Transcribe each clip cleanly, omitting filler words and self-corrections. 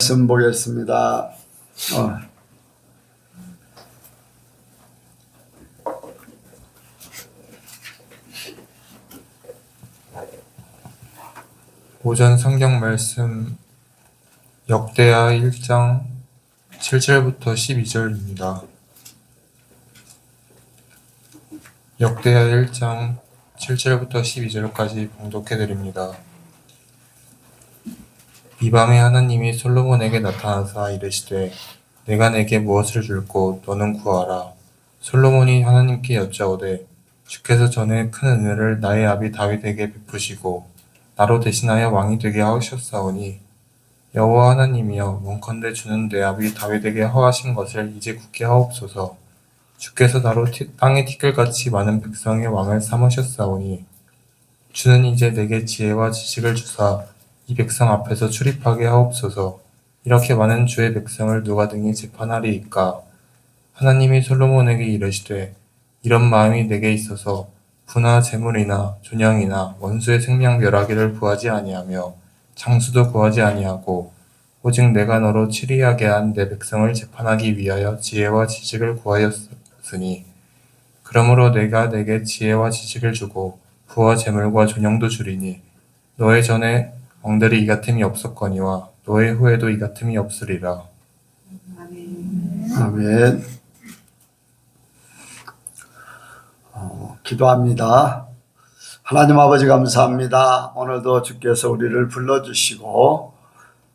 말씀 보겠습니다. 오전 성경 말씀 역대하 1장 7절부터 12절입니다. 역대하 1장 7절부터 12절까지 봉독해 드립니다. 이 밤에 하나님이 솔로몬에게 나타나사 이르시되 내가 내게 무엇을 줄꼬 너는 구하라. 솔로몬이 하나님께 여짜오되 주께서 전에 큰 은혜를 나의 아비 다윗에게 베푸시고 나로 대신하여 왕이 되게 하셨사오니 여호와 하나님이여 원컨대 주는 내 아비 다윗에게 허하신 것을 이제 굳게 하옵소서. 주께서 나로 땅의 티끌같이 많은 백성의 왕을 삼으셨사오니 주는 이제 내게 지혜와 지식을 주사 이 백성 앞에서 출입하게 하옵소서. 이렇게 많은 주의 백성을 누가 등이 재판하리이까. 하나님이 솔로몬에게 이르시되 이런 마음이 내게 있어서 부나 재물이나 존양이나 원수의 생명 멸하기를 구하지 아니하며 장수도 구하지 아니하고 오직 내가 너로 치리하게 한 내 백성을 재판하기 위하여 지혜와 지식을 구하였으니 그러므로 내가 내게 지혜와 지식을 주고 부와 재물과 존영도 주리니 너의 전에 왕들이 이 같음이 없었거니와 너의 후에도 이 같음이 없으리라. 아멘. 기도합니다. 하나님 아버지 감사합니다. 오늘도 주께서 우리를 불러주시고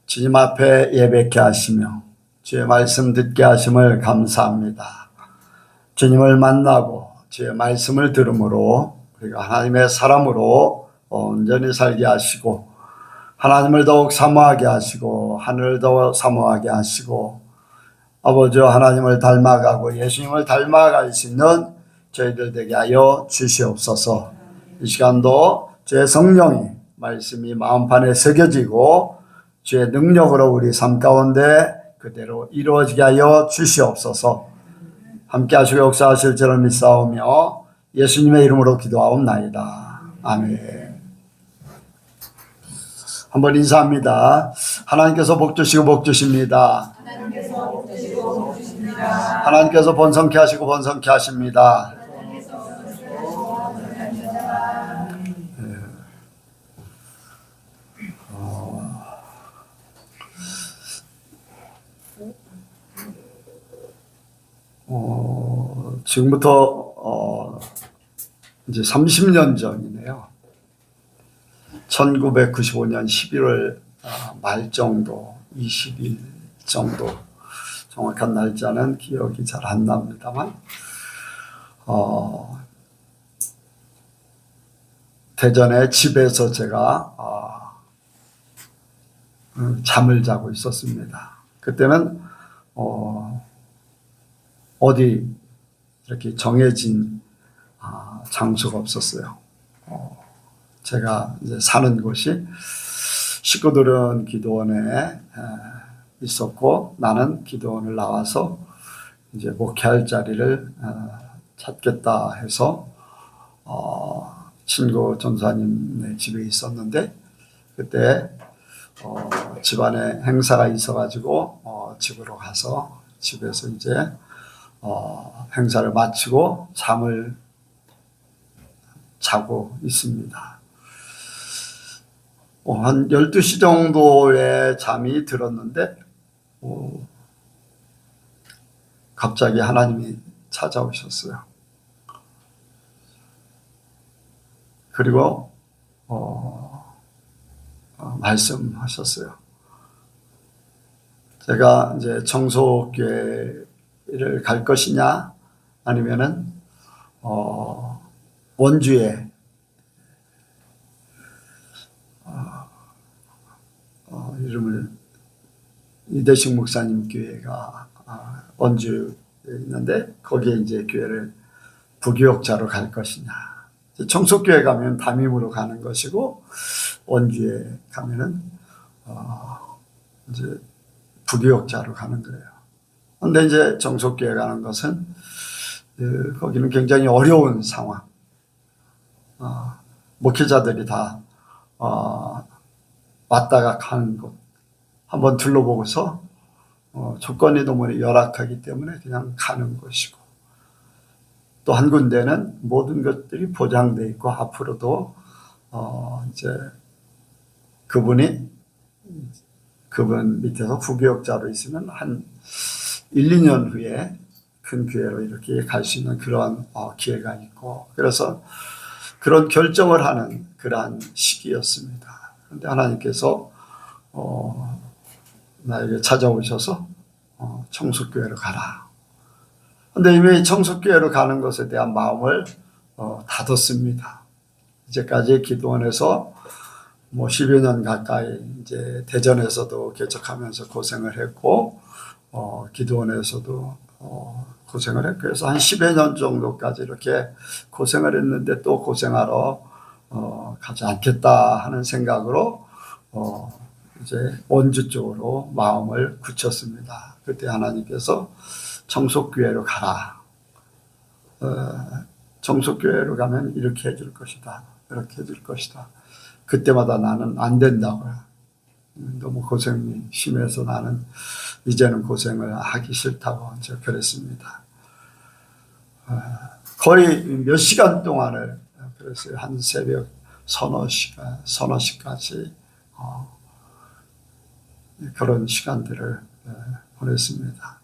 주님 앞에 예배케 하시며 주의 말씀 듣게 하심을 감사합니다. 주님을 만나고 주의 말씀을 들음으로 우리가 하나님의 사람으로 온전히 살게 하시고 하나님을 더욱 사모하게 하시고 하늘을 더욱 사모하게 하시고 아버지 하나님을 닮아가고 예수님을 닮아갈 수 있는 저희들 되게 하여 주시옵소서. 이 시간도 주의 성령이 말씀이 마음판에 새겨지고 주의 능력으로 우리 삶 가운데 그대로 이루어지게 하여 주시옵소서. 함께 하시고 역사하실 줄을 믿사오며 예수님의 이름으로 기도하옵나이다. 아멘. 한번 인사합니다. 하나님께서 복 주시고 복 주십니다. 하나님께서 번성케 하시고 번성케 하십니다. 지금부터 이제 30년 전이네요. 1995년 11월 말 정도, 20일 정도, 정확한 날짜는 기억이 잘 안 납니다만, 대전의 집에서 제가 잠을 자고 있었습니다. 그때는 어디 이렇게 정해진 장소가 없었어요. 제가 이제 사는 곳이 식구들은 기도원에 있었고 나는 기도원을 나와서 이제 목회할 자리를 찾겠다 해서 친구 전사님네 집에 있었는데 그때 집안에 행사가 있어가지고 집으로 가서 집에서 이제 행사를 마치고 잠을 자고 있습니다. 한 12시 정도의 잠이 들었는데 갑자기 하나님이 찾아오셨어요. 그리고 말씀하셨어요. 제가 이제 청소교회를 갈 것이냐 아니면은 원주에 이름을 이대식 목사님 교회가 원주에 있는데 거기에 이제 교회를 부교역자로 갈 것이냐. 청소교회 가면 담임으로 가는 것이고 원주에 가면은 이제 부교역자로 가는 거예요. 그런데 이제 청소교회 가는 것은 거기는 굉장히 어려운 상황. 목회자들이 다 왔다가 가는 곳. 한번 둘러보고서 조건이 너무 열악하기 때문에 그냥 가는 것이고, 또 한 군데는 모든 것들이 보장되어 있고 앞으로도 이제 그분 밑에서 부교역자로 있으면 한 1, 2년 후에 큰 교회로 이렇게 갈 수 있는 그러한 기회가 있고, 그래서 그런 결정을 하는 그러한 시기였습니다. 그런데 하나님께서 나에게 찾아오셔서 청숙교회로 가라. 그런데 이미 청숙교회로 가는 것에 대한 마음을 닫았습니다. 이제까지 기도원에서 10여 년 가까이 이제 대전에서도 개척하면서 고생을 했고, 기도원에서도 고생을 했고, 그래서 한 10여 년 정도까지 이렇게 고생을 했는데 또 고생하러 가지 않겠다 하는 생각으로 이제 원주 쪽으로 마음을 굳혔습니다. 그때 하나님께서 청속교회로 가라. 청속교회로 가면 이렇게 해줄 것이다. 이렇게 해줄 것이다. 그때마다 나는 안 된다고요. 너무 고생이 심해서 나는 이제는 고생을 하기 싫다고 제가 그랬습니다. 거의 몇 시간 동안을 그랬어요. 한 새벽 서너 시까지 그런 시간들을 보냈습니다.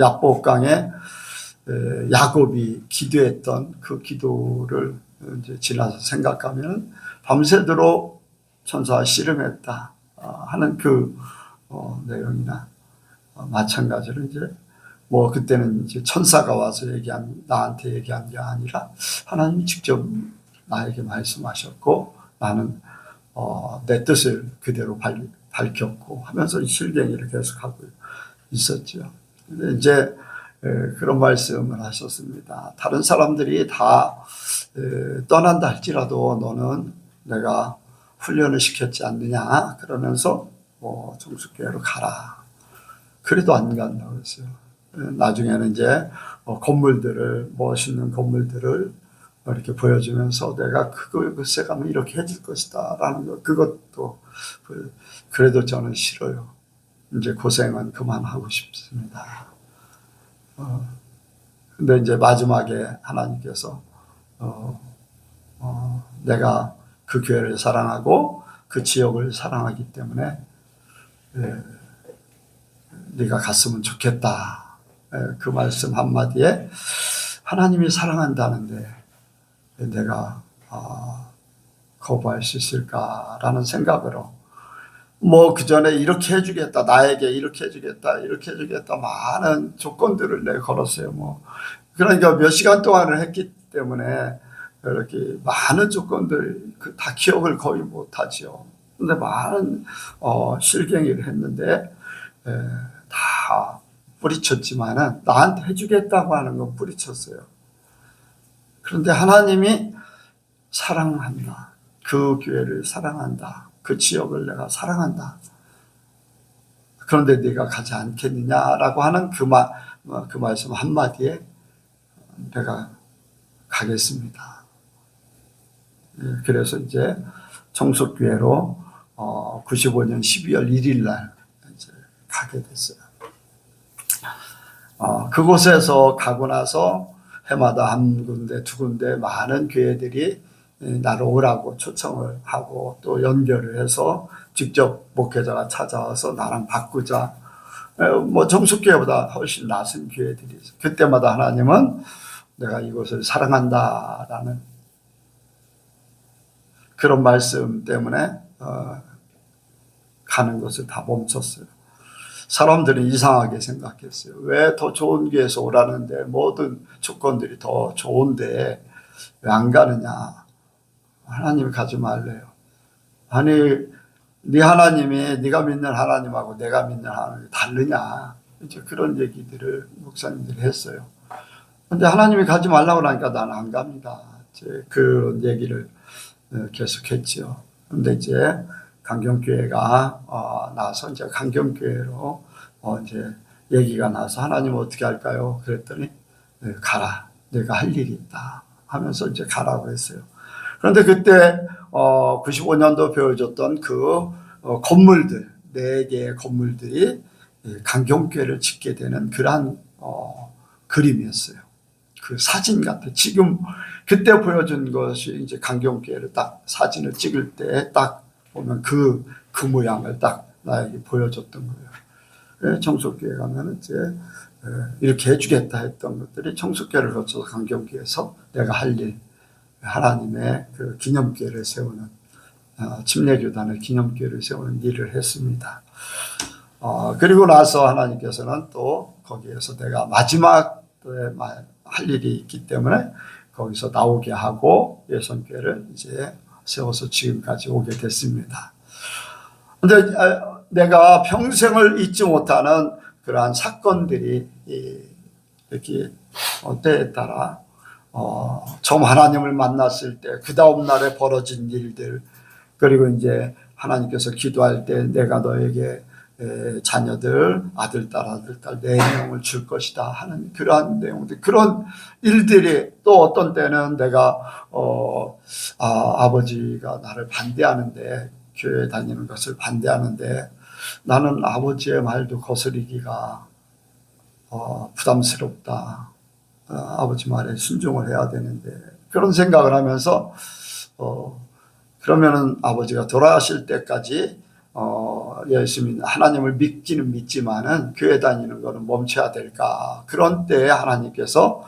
야복강에 야곱이 기도했던 그 기도를 이제 지나서 생각하면 밤새도록 천사와 씨름했다 하는 그 내용이나 마찬가지로 이제 그때는 이제 천사가 와서 나한테 얘기한 게 아니라 하나님이 직접 나에게 말씀하셨고, 나는 내 뜻을 그대로 밝혔고 하면서 실갱이를 계속하고 있었죠. 근데 이제 그런 말씀을 하셨습니다. 다른 사람들이 다 떠난다 할지라도 너는 내가 훈련을 시켰지 않느냐 그러면서 청숙교회로 가라. 그래도 안 간다고 했어요. 나중에는 이제 멋있는 건물들을 이렇게 보여주면서 내가 그곳에 가면 이렇게 해줄 것이다 라는 것, 그것도 그래도 저는 싫어요. 이제 고생은 그만하고 싶습니다. 근데 이제 마지막에 하나님께서 내가 그 교회를 사랑하고 그 지역을 사랑하기 때문에 네가 갔으면 좋겠다. 그 말씀 한마디에 하나님이 사랑한다는데 내가 거부할 수 있을까라는 생각으로 그 전에 이렇게 해주겠다, 나에게 이렇게 해주겠다 많은 조건들을 내가 걸었어요. 그러니까 몇 시간 동안을 했기 때문에 이렇게 많은 조건들 다 기억을 거의 못하죠. 근데 많은 실갱이를 했는데 다 뿌리쳤지만은 나한테 해주겠다고 하는 건 뿌리쳤어요. 그런데 하나님이 사랑한다. 그 교회를 사랑한다. 그 지역을 내가 사랑한다. 그런데 네가 가지 않겠느냐라고 하는 그 말씀 한마디에 내가 가겠습니다. 그래서 이제 청속교회로 95년 12월 1일 날 이제 가게 됐어요. 그곳에서 가고 나서 해마다 한 군데 두 군데 많은 교회들이 나를 오라고 초청을 하고 또 연결을 해서 직접 목회자가 찾아와서 나랑 바꾸자. 정숙교회보다 훨씬 낫은 교회들이 있어요. 그때마다 하나님은 내가 이곳을 사랑한다라는 그런 말씀 때문에 가는 것을 다 멈췄어요. 사람들은 이상하게 생각했어요. 왜 더 좋은 교회에서 오라는데 모든 조건들이 더 좋은데 왜 안 가느냐. 하나님이 가지 말래요. 아니 네 하나님이 네가 믿는 하나님하고 내가 믿는 하나님이 다르냐. 이제 그런 얘기들을 목사님들이 했어요. 근데 하나님이 가지 말라고 하니까 나는 안 갑니다. 이제 그런 얘기를 계속했죠. 근데 이제 강경교회가 나서 이제 강경교회로 이제 얘기가 나서 하나님 어떻게 할까요? 그랬더니 가라. 내가 할 일이 있다. 하면서 이제 가라고 했어요. 그런데 그때 95년도 배워줬던 그 건물들 4개의 건물들이 강경교회를 짓게 되는 그러한 그림이었어요. 그 사진 같아. 지금 그때 보여준 것이 이제 강경교회를 딱 사진을 찍을 때 딱 보면 그 모양을 딱 나에게 보여줬던 거예요. 청소교회 가면 이제 이렇게 해주겠다 했던 것들이 청소교회를 거쳐서 강경교회에서 내가 할 일, 하나님의 그 기념교회를 세우는 침례교단의 기념교회를 세우는 일을 했습니다. 그리고 나서 하나님께서는 또 거기에서 내가 마지막에 할 일이 있기 때문에 거기서 나오게 하고 예선교회를 이제 세워서 지금까지 오게 됐습니다. 그런데 내가 평생을 잊지 못하는 그러한 사건들이 이렇게 때에 따라 처음 하나님을 만났을 때 그 다음 날에 벌어진 일들, 그리고 이제 하나님께서 기도할 때 내가 너에게 자녀들, 아들, 딸 4명을 줄 것이다 하는 그러한 내용들, 그런 일들이 또 어떤 때는 내가 아버지가 나를 반대하는데, 교회 다니는 것을 반대하는데 나는 아버지의 말도 거스르기가 부담스럽다. 아버지 말에 순종을 해야 되는데, 그런 생각을 하면서 그러면은 아버지가 돌아가실 때까지 예수님 하나님을 믿기는 믿지만은 교회 다니는 거는 멈춰야 될까. 그런 때에 하나님께서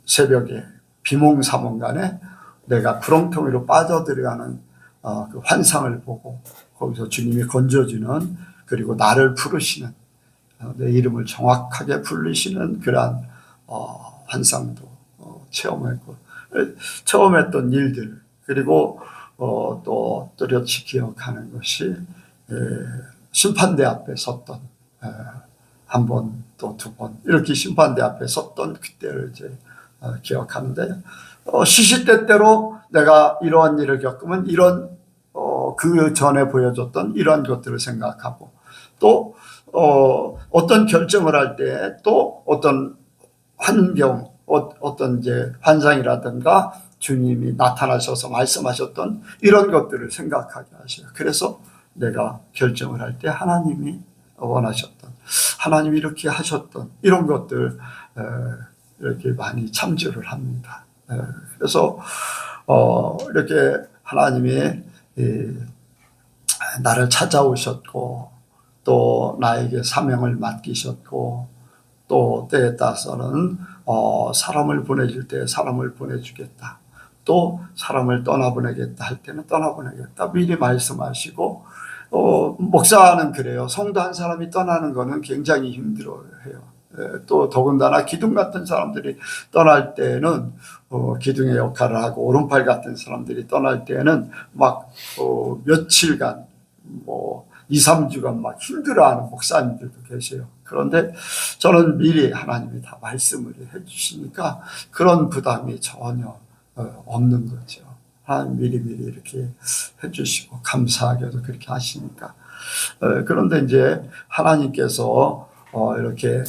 새벽에 비몽사몽간에 내가 구렁텅이로 빠져들어가는 그 환상을 보고 거기서 주님이 건져주는, 그리고 나를 부르시는, 내 이름을 정확하게 부르시는 그러한 환상도 체험했고, 처음 했던 일들, 그리고 또 뚜렷이 기억하는 것이 심판대 앞에 섰던, 한 번 또 2번 이렇게 심판대 앞에 섰던 그때를 이제 기억하는데, 시시때때로 내가 이러한 일을 겪으면 이런 그 전에 보여줬던 이러한 것들을 생각하고, 또 어떤 결정을 할 때 또 어떤 환경, 어떤 이제 환상이라든가 주님이 나타나셔서 말씀하셨던 이런 것들을 생각하게 하셔요. 그래서 내가 결정을 할 때 하나님이 원하셨던, 하나님이 이렇게 하셨던 이런 것들 이렇게 많이 참조를 합니다. 그래서 이렇게 하나님이 나를 찾아오셨고, 또 나에게 사명을 맡기셨고, 또 때에 따라서는 사람을 보내줄 때 사람을 보내주겠다, 또 사람을 떠나보내겠다 할 때는 떠나보내겠다 미리 말씀하시고, 목사는 그래요. 성도 한 사람이 떠나는 거는 굉장히 힘들어해요. 또 더군다나 기둥 같은 사람들이 떠날 때는 기둥의 역할을 하고, 오른팔 같은 사람들이 떠날 때는 막 며칠간 2, 3주간 막 힘들어하는 목사님들도 계세요. 그런데 저는 미리 하나님이 다 말씀을 해주시니까 그런 부담이 전혀 없는 거죠. 하나님 미리 이렇게 해주시고 감사하게도 그렇게 하시니까. 그런데 이제 하나님께서 이렇게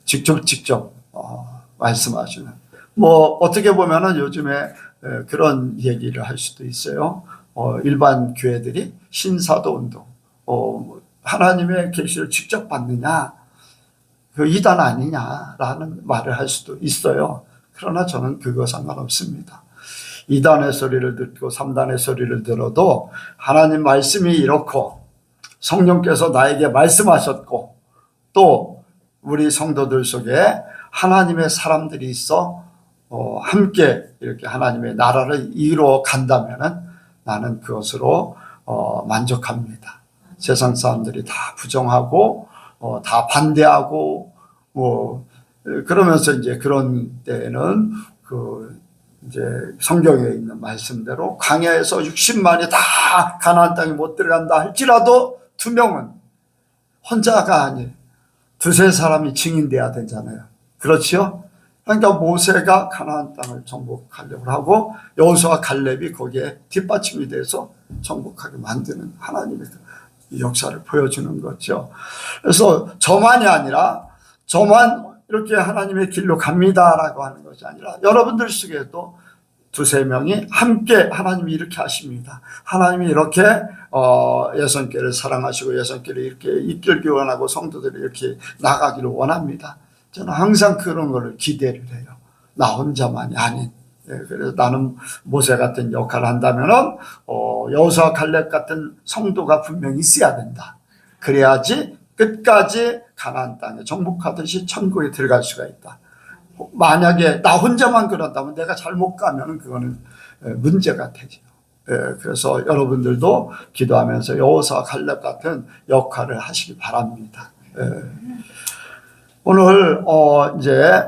직접 말씀하시는, 어떻게 보면은 요즘에 그런 얘기를 할 수도 있어요. 일반 교회들이 신사도 운동, 하나님의 계시를 직접 받느냐, 그 이단 아니냐라는 말을 할 수도 있어요. 그러나 저는 그거 상관없습니다. 2단의 소리를 듣고 3단의 소리를 들어도 하나님 말씀이 이렇고, 성령께서 나에게 말씀하셨고, 또 우리 성도들 속에 하나님의 사람들이 있어 함께 이렇게 하나님의 나라를 이루어 간다면은 나는 그것으로 만족합니다. 세상 사람들이 다 부정하고 다 반대하고 그러면서 이제 그런 때에는 이제 성경에 있는 말씀대로 광야에서 60만이 다 가나안 땅에 못 들어간다 할지라도 2명은 혼자가 아니에요. 2-3 사람이 증인돼야 되잖아요. 그렇지요? 그러니까 모세가 가나안 땅을 정복하려고 하고 여호수아와 갈렙이 거기에 뒷받침이 돼서 정복하게 만드는 하나님의 역사를 보여주는 거죠. 그래서 저만이 아니라 저만 이렇게 하나님의 길로 갑니다라고 하는 것이 아니라 여러분들 속에도 두세 명이 함께 하나님이 이렇게 하십니다. 하나님이 이렇게 예선교회를 사랑하시고 예선교회를 이렇게 이끌기 원하고 성도들이 이렇게 나가기를 원합니다. 저는 항상 그런 걸 기대를 해요. 나 혼자만이 아닌. 그래서 나는 모세 같은 역할을 한다면은 여호수아 갈렙 같은 성도가 분명히 있어야 된다. 그래야지 끝까지 가나안 땅에 정복하듯이 천국에 들어갈 수가 있다. 만약에 나 혼자만 그런다면 내가 잘못 가면 그거는 문제가 되죠. 그래서 여러분들도 기도하면서 여호수아 갈렙 같은 역할을 하시기 바랍니다. 오늘 이제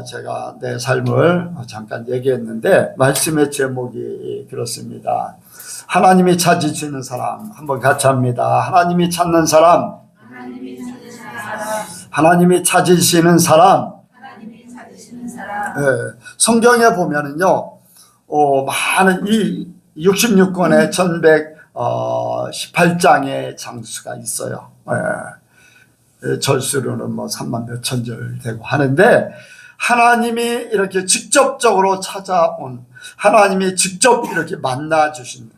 제가 내 삶을 잠깐 얘기했는데 말씀의 제목이 그렇습니다. 하나님이 찾으시는 사람. 한번 같이 합니다. 하나님이 찾는 사람. 하나님이 찾으시는 사람. 성경에 보면은요, 많은 이 66권의 1118장의 장수가 있어요. 절수로는 뭐 3만 몇천 절 되고 하는데, 하나님이 이렇게 직접적으로 찾아온, 하나님이 직접 이렇게 만나 주신,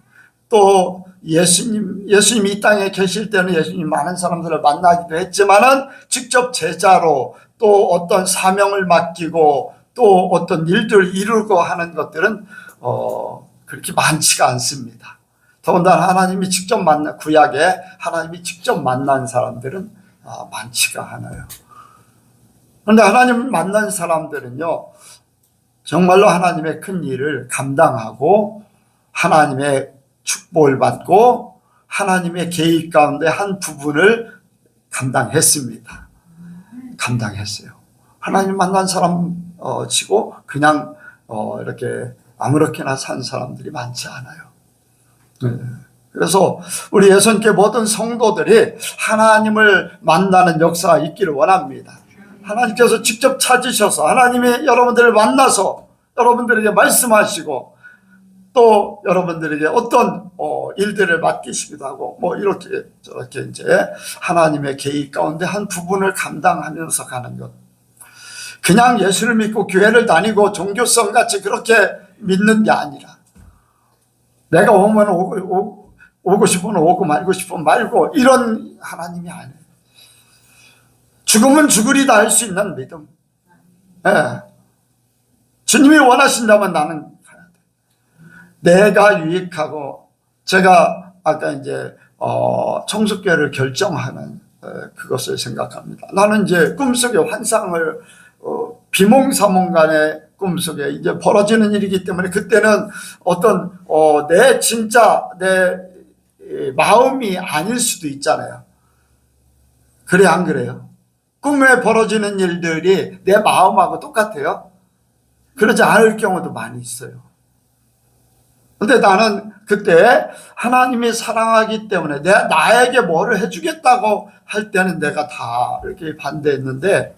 또 예수님이 이 땅에 계실 때는 예수님 많은 사람들을 만나기도 했지만은 직접 제자로 또 어떤 사명을 맡기고 또 어떤 일들을 이루고 하는 것들은 그렇게 많지가 않습니다. 더군다나 하나님이 직접 구약에 하나님이 직접 만난 사람들은 많지가 않아요. 그런데 하나님 만난 사람들은요, 정말로 하나님의 큰 일을 감당하고 하나님의 축복을 받고 하나님의 계획 가운데 한 부분을 감당했습니다. 감당했어요. 하나님 만난 사람 치고 그냥 이렇게 아무렇게나 산 사람들이 많지 않아요. 그래서 우리 예선교회 모든 성도들이 하나님을 만나는 역사가 있기를 원합니다. 하나님께서 직접 찾으셔서 하나님이 여러분들을 만나서 여러분들에게 말씀하시고 또 여러분들에게 어떤 일들을 맡기시기도 하고 뭐 이렇게 저렇게 이제 하나님의 계획 가운데 한 부분을 감당하면서 가는 것. 그냥 예수를 믿고 교회를 다니고 종교성 같이 그렇게 믿는 게 아니라 내가 오면 오고 싶으면 오고 말고 싶으면 말고 이런 하나님이 아니에요. 죽으면 죽으리다 할 수 있는 믿음. 주님이 원하신다면 나는 가야 돼. 내가 유익하고 제가 아까 이제 청숙교회를 결정하는 그것을 생각합니다. 나는 이제 꿈속에 환상을 비몽사몽간의 꿈속에 이제 벌어지는 일이기 때문에 그때는 어떤 내 진짜 내 마음이 아닐 수도 있잖아요. 그래 안 그래요? 꿈에 벌어지는 일들이 내 마음하고 똑같아요? 그러지 않을 경우도 많이 있어요. 근데 나는 그때 하나님이 사랑하기 때문에 나에게 뭐를 해주겠다고 할 때는 내가 다 이렇게 반대했는데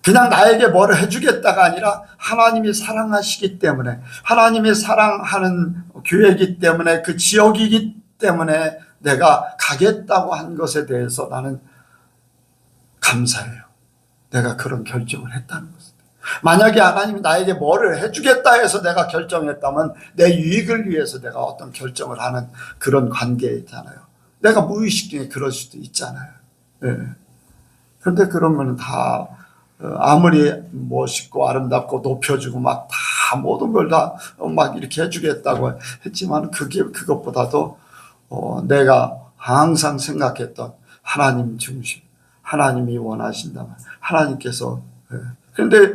그냥 나에게 뭐를 해주겠다가 아니라 하나님이 사랑하시기 때문에 하나님이 사랑하는 교회이기 때문에 그 지역이기 때문에 내가 가겠다고 한 것에 대해서 나는 감사해요. 내가 그런 결정을 했다는 것을. 만약에 하나님이 나에게 뭐를 해주겠다 해서 내가 결정했다면 내 유익을 위해서 내가 어떤 결정을 하는 그런 관계에 있잖아요. 내가 무의식 중에 그럴 수도 있잖아요. 그런데 그런 거는 다 아무리 멋있고 아름답고 높여주고 막 다 모든 걸 다 막 이렇게 해주겠다고 했지만 그것보다도 내가 항상 생각했던 하나님 중심, 하나님이 원하신다면 하나님께서. 그런데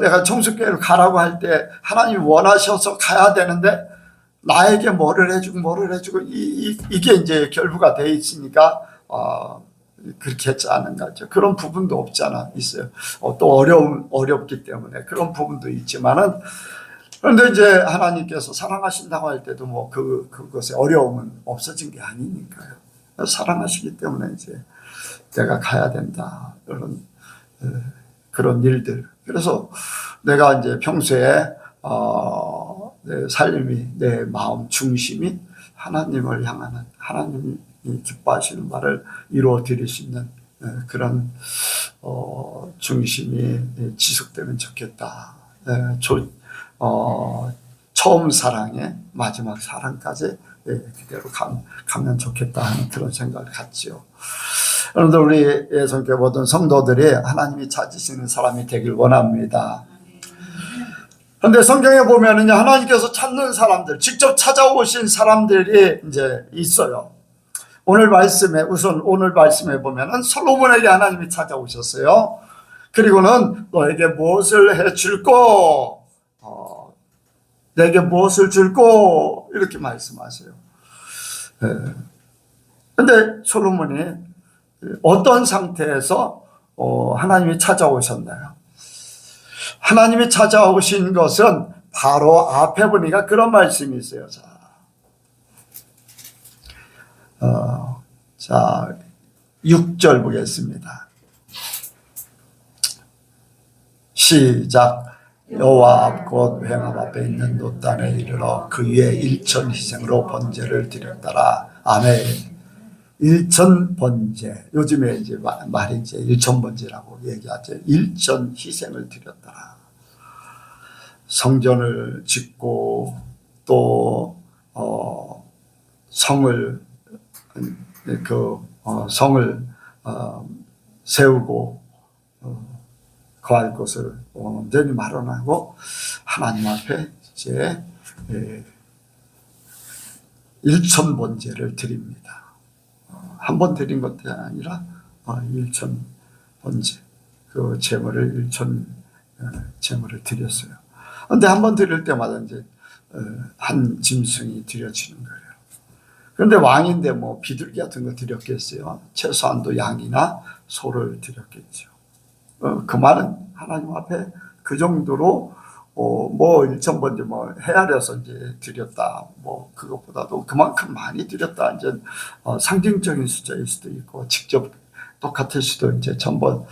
내가 청숙교회를 가라고 할 때 하나님이 원하셔서 가야 되는데 나에게 뭐를 해주고 이게 이제 결부가 돼 있으니까 그렇게 했지 않은가 하죠. 그런 부분도 없잖아 있어요. 또 어렵기 때문에 그런 부분도 있지만은 그런데 이제 하나님께서 사랑하신다고 할 때도 뭐 그것의 어려움은 없어진 게 아니니까요. 사랑하시기 때문에 이제 내가 가야 된다 그런 일들. 그래서 내가 이제 평소에 내 삶이 내 마음 중심이 하나님을 향하는 하나님이 기뻐하시는 말을 이루어 드릴 수 있는 그런 중심이 지속되면 좋겠다. 처음 사랑의 마지막 사랑까지 그대로 가면 좋겠다 하는 그런 생각을 갖지요. 그런데 우리 예수님께 모든 성도들이 하나님이 찾으시는 사람이 되길 원합니다. 그런데 성경에 보면은요, 하나님께서 찾는 사람들, 직접 찾아오신 사람들이 이제 있어요. 우선 오늘 말씀에 보면은 솔로몬에게 하나님이 찾아오셨어요. 그리고는 너에게 무엇을 해줄꼬, 내게 무엇을 줄꼬, 이렇게 말씀하세요. 그런데 솔로몬이 어떤 상태에서 하나님이 찾아오셨나요? 하나님이 찾아오신 것은 바로 앞에 보니까 그런 말씀이 있어요. 자, 6절 보겠습니다. 시작. 여호와 앞 곧 회막 앞에 있는 놋단에 이르러 그 위에 일천 희생으로 번제를 드렸더라. 아멘. 일천 번제, 요즘에 이제 말이 이제 일천 번제라고 얘기하죠. 일천 희생을 드렸더라. 성전을 짓고 또 성을 세우고 거할 것을 온전히 마련하고 하나님 앞에 이제 일천 번제를 드립니다. 한 번 드린 것이 아니라 일천 번제, 그 제물을 일천 제물을 드렸어요. 그런데 한 번 드릴 때마다 이제 한 짐승이 드려지는 거예요. 그런데 왕인데 뭐 비둘기 같은 거 드렸겠어요? 최소한도 양이나 소를 드렸겠죠. 그 말은 하나님 앞에 그 정도로 뭐 일천 번째 뭐 헤아려서 이제 드렸다, 뭐 그것보다도 그만큼 많이 드렸다, 이제 상징적인 숫자일 수도 있고 직접 똑같을 수도 이제 전번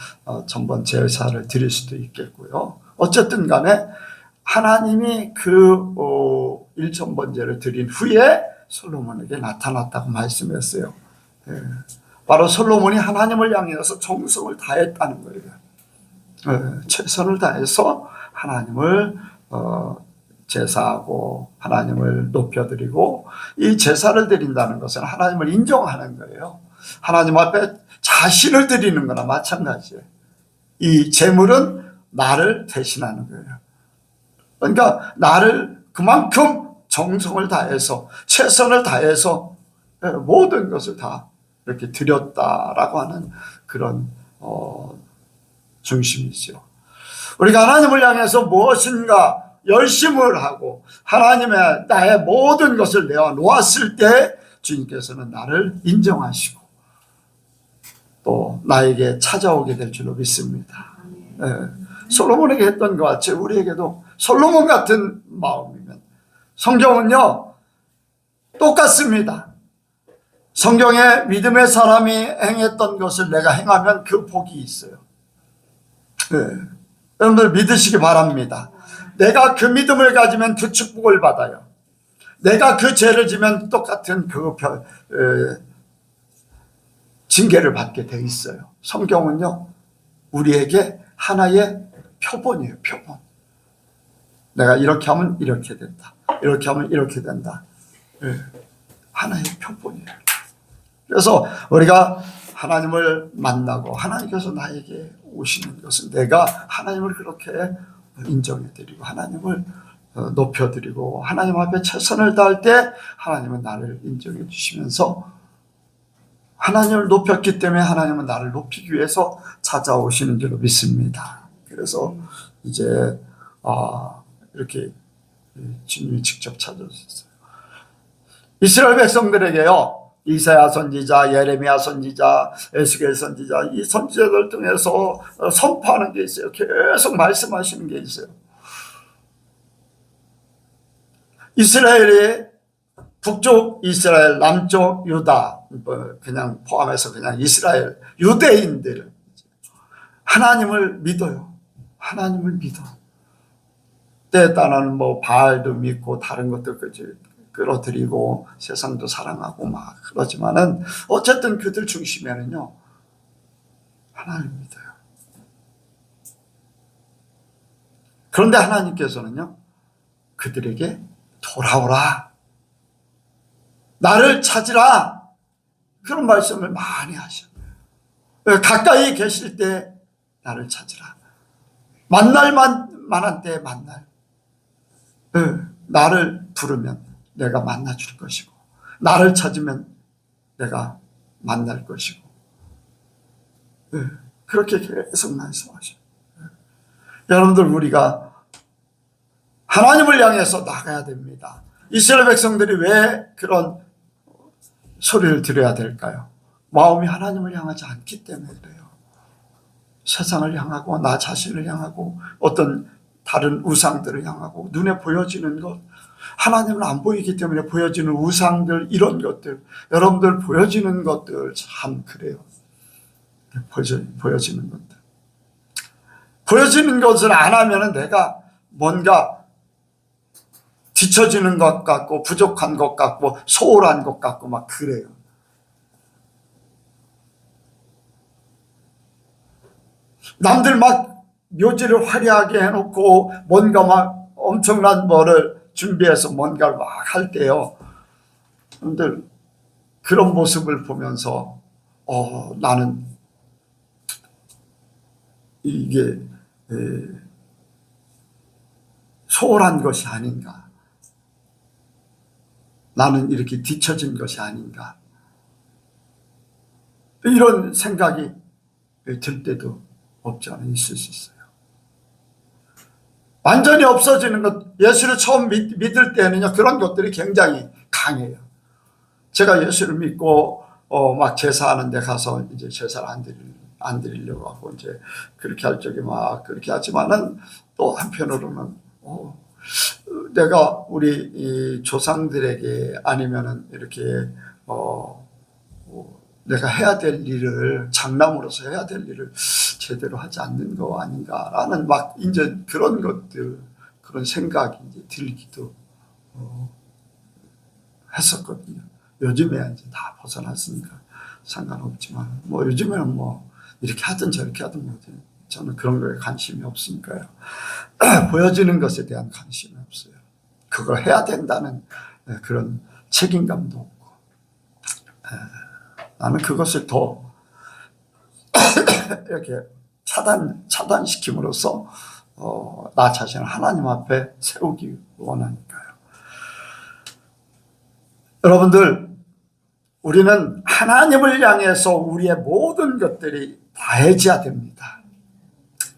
제사를 드릴 수도 있겠고요. 어쨌든 간에 하나님이 그 일천 번제를 드린 후에 솔로몬에게 나타났다고 말씀했어요. 바로 솔로몬이 하나님을 향해서 정성을 다했다는 거예요. 최선을 다해서 하나님을 제사하고 하나님을 높여드리고, 이 제사를 드린다는 것은 하나님을 인정하는 거예요. 하나님 앞에 자신을 드리는 거나 마찬가지예요. 이 제물은 나를 대신하는 거예요. 그러니까 나를 그만큼 정성을 다해서 최선을 다해서 모든 것을 다 이렇게 드렸다라고 하는 그런 중심이죠. 우리가 하나님을 향해서 무엇인가 열심을 하고 하나님의 나의 모든 것을 내어 놓았을 때 주님께서는 나를 인정하시고 또 나에게 찾아오게 될 줄로 믿습니다. 솔로몬에게 했던 것 같이 우리에게도 솔로몬 같은 마음이면, 성경은요 똑같습니다. 성경에 믿음의 사람이 행했던 것을 내가 행하면 그 복이 있어요. 여러분들 믿으시기 바랍니다. 내가 그 믿음을 가지면 그 축복을 받아요. 내가 그 죄를 지면 똑같은 그 징계를 받게 돼 있어요. 성경은요 우리에게 하나의 표본이에요. 표본. 내가 이렇게 하면 이렇게 된다, 이렇게 하면 이렇게 된다. 하나의 표본이에요. 그래서 우리가 하나님을 만나고 하나님께서 나에게 오시는 것은 내가 하나님을 그렇게 인정해드리고 하나님을 높여드리고 하나님 앞에 최선을 다할 때 하나님은 나를 인정해 주시면서, 하나님을 높였기 때문에 하나님은 나를 높이기 위해서 찾아오시는 줄로 믿습니다. 그래서 이제 이렇게 주님이 직접 찾아오셨어요. 이스라엘 백성들에게요, 이사야 선지자, 예레미야 선지자, 에스겔 선지자, 이 선지자들 통해서 선포하는 게 있어요. 계속 말씀하시는 게 있어요. 이스라엘이 북쪽 이스라엘, 남쪽 유다, 그냥 포함해서 그냥 이스라엘 유대인들 하나님을 믿어요. 하나님을 믿어. 때에 따라는 뭐 바알도 믿고 다른 것들까지 끌어들이고 세상도 사랑하고 막 그러지만은 어쨌든 그들 중심에는요 하나님 믿어요. 그런데 하나님께서는요 그들에게 돌아오라, 나를 찾으라, 그런 말씀을 많이 하셔요. 가까이 계실 때 나를 찾으라, 만날 만한 때 만날, 나를 부르면 내가 만나줄 것이고, 나를 찾으면 내가 만날 것이고, 그렇게 계속 말씀하셔요. 여러분들, 우리가 하나님을 향해서 나가야 됩니다. 이스라엘 백성들이 왜 그런 소리를 들어야 될까요? 마음이 하나님을 향하지 않기 때문에 그래요. 세상을 향하고 나 자신을 향하고 어떤 다른 우상들을 향하고 눈에 보여지는 것, 하나님은 안 보이기 때문에 보여지는 우상들, 이런 것들, 여러분들 보여지는 것들 참 그래요. 보여지는 것들, 보여지는 것을 안 하면 내가 뭔가 뒤처지는 것 같고 부족한 것 같고 소홀한 것 같고 막 그래요. 남들 막 묘지를 화려하게 해놓고 뭔가 막 엄청난 뭐를 준비해서 뭔가를 막 할 때요, 여러분들 그런 모습을 보면서 나는 이게 소홀한 것이 아닌가, 나는 이렇게 뒤처진 것이 아닌가, 이런 생각이 들 때도 없지 않아 있을 수 있어요. 완전히 없어지는 것, 예수를 처음 믿을 때는요, 그런 것들이 굉장히 강해요. 제가 예수를 믿고 막 제사하는 데 가서 이제 제사를 안 드리려고 하고 이제 그렇게 할 적에 막 그렇게 하지만은, 또 한편으로는 내가 우리 이 조상들에게 아니면은 이렇게 내가 해야 될 일을, 장남으로서 해야 될 일을 제대로 하지 않는 거 아닌가라는 막 이제 그런 것들, 그런 생각이 이제 들기도 했었거든요. 요즘에 이제 다 벗어났으니까 상관없지만, 뭐 요즘에는 뭐 이렇게 하든 저렇게 하든 뭐 저는 그런 거에 관심이 없으니까요. 보여지는 것에 대한 관심이 없어요. 그걸 해야 된다는 그런 책임감도 없고, 나는 그것을 더 이렇게 차단시킴으로써 나 자신을 하나님 앞에 세우기 원하니까요. 여러분들, 우리는 하나님을 향해서 우리의 모든 것들이 다해져야 됩니다.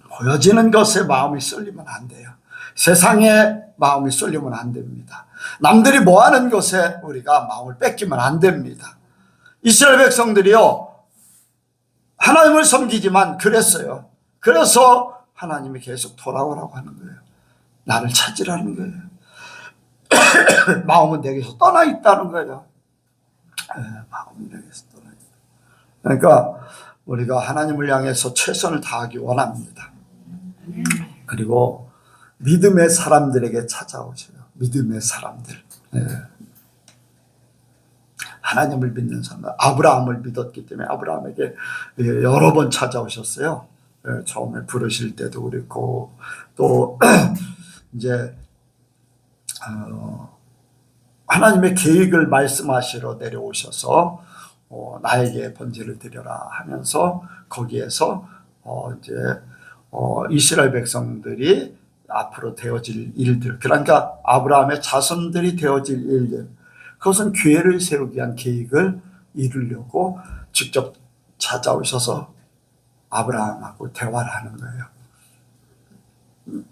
보여지는 것에 마음이 쏠리면 안 돼요. 세상에 마음이 쏠리면 안 됩니다. 남들이 뭐하는 것에 우리가 마음을 뺏기면 안 됩니다. 이스라엘 백성들이요, 하나님을 섬기지만 그랬어요. 그래서 하나님이 계속 돌아오라고 하는 거예요. 나를 찾으라는 거예요. 마음은 내게서 떠나 있다는 거예요. 마음은 내게서 떠나 있다. 그러니까 우리가 하나님을 향해서 최선을 다하기 원합니다. 그리고 믿음의 사람들에게 찾아오세요. 믿음의 사람들. 하나님을 믿는 사람, 아브라함을 믿었기 때문에 아브라함에게 여러 번 찾아오셨어요. 처음에 부르실 때도 그렇고, 또 이제 하나님의 계획을 말씀하시러 내려오셔서 나에게 번제를 드려라 하면서 거기에서 이제 이스라엘 백성들이 앞으로 되어질 일들, 그러니까 아브라함의 자손들이 되어질 일들, 그것은 교회를 세우기 위한 계획을 이루려고 직접 찾아오셔서 아브라함하고 대화를 하는 거예요.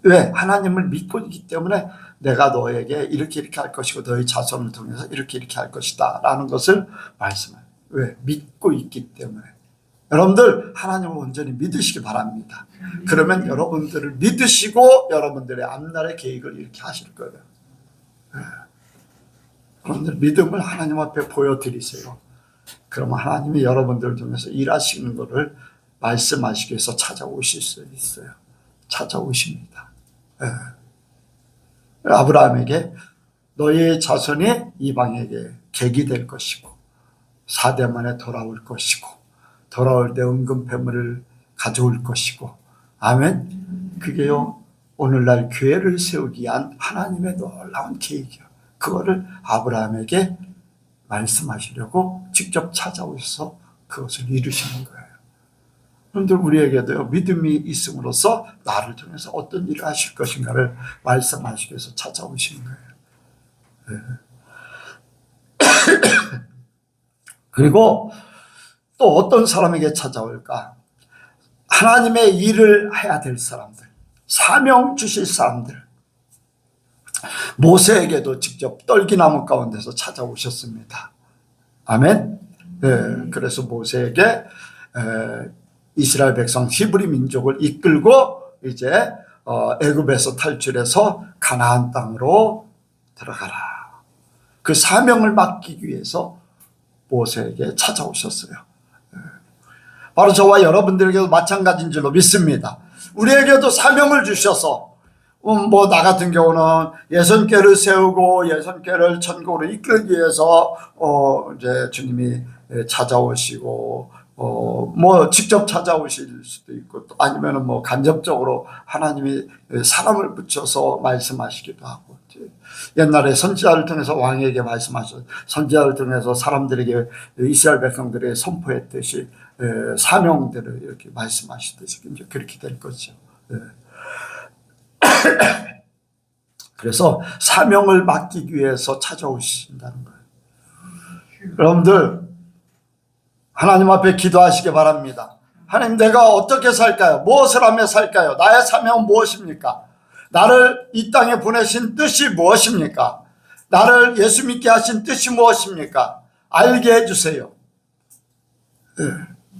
왜? 하나님을 믿고 있기 때문에 내가 너에게 이렇게 할 것이고 너의 자손을 통해서 이렇게 할 것이다 라는 것을 말씀해요. 왜? 믿고 있기 때문에. 여러분들, 하나님을 온전히 믿으시기 바랍니다. 그러면 여러분들을 믿으시고 여러분들의 앞날의 계획을 이렇게 하실 거예요. 여러분들 믿음을 하나님 앞에 보여드리세요. 그러면 하나님이 여러분들을 통해서 일하시는 것을 말씀하시기 위해서 찾아오실 수 있어요. 찾아오십니다. 아브라함에게 너희 자손이 이방에게 객이 될 것이고 4대 만에 돌아올 것이고 돌아올 때 은금 패물을 가져올 것이고, 아멘. 그게요 오늘날 교회를 세우기 위한 하나님의 놀라운 계획이요. 그거를 아브라함에게 말씀하시려고 직접 찾아오셔서 그것을 이루시는 거예요. 그런데 우리에게도요, 믿음이 있음으로써 나를 통해서 어떤 일을 하실 것인가를 말씀하시기 위해서 찾아오시는 거예요. 그리고 또 어떤 사람에게 찾아올까? 하나님의 일을 해야 될 사람들, 사명 주실 사람들. 모세에게도 직접 떨기나무 가운데서 찾아오셨습니다. 아멘. 그래서 모세에게 이스라엘 백성 히브리 민족을 이끌고 이제 애굽에서 탈출해서 가나안 땅으로 들어가라. 그 사명을 맡기기 위해서 모세에게 찾아오셨어요. 바로 저와 여러분들에게도 마찬가지인 줄로 믿습니다. 우리에게도 사명을 주셔서 나 같은 경우는 예선교회를 세우고 예선교회를 천국으로 이끌기 위해서 이제 주님이 찾아오시고 직접 찾아오실 수도 있고 또 아니면은 간접적으로 하나님이 사람을 붙여서 말씀하시기도 하고, 옛날에 선지자를 통해서 왕에게 말씀하셨, 선지자를 통해서 사람들에게 이스라엘 백성들에게 선포했듯이 사명들을 이렇게 말씀하시듯이 이제 그렇게 될 거죠. 그래서 사명을 맡기기 위해서 찾아오신다는 거예요. 여러분들 하나님 앞에 기도하시기 바랍니다. 하나님, 내가 어떻게 살까요? 무엇을 하며 살까요? 나의 사명은 무엇입니까? 나를 이 땅에 보내신 뜻이 무엇입니까? 나를 예수 믿게 하신 뜻이 무엇입니까? 알게 해주세요.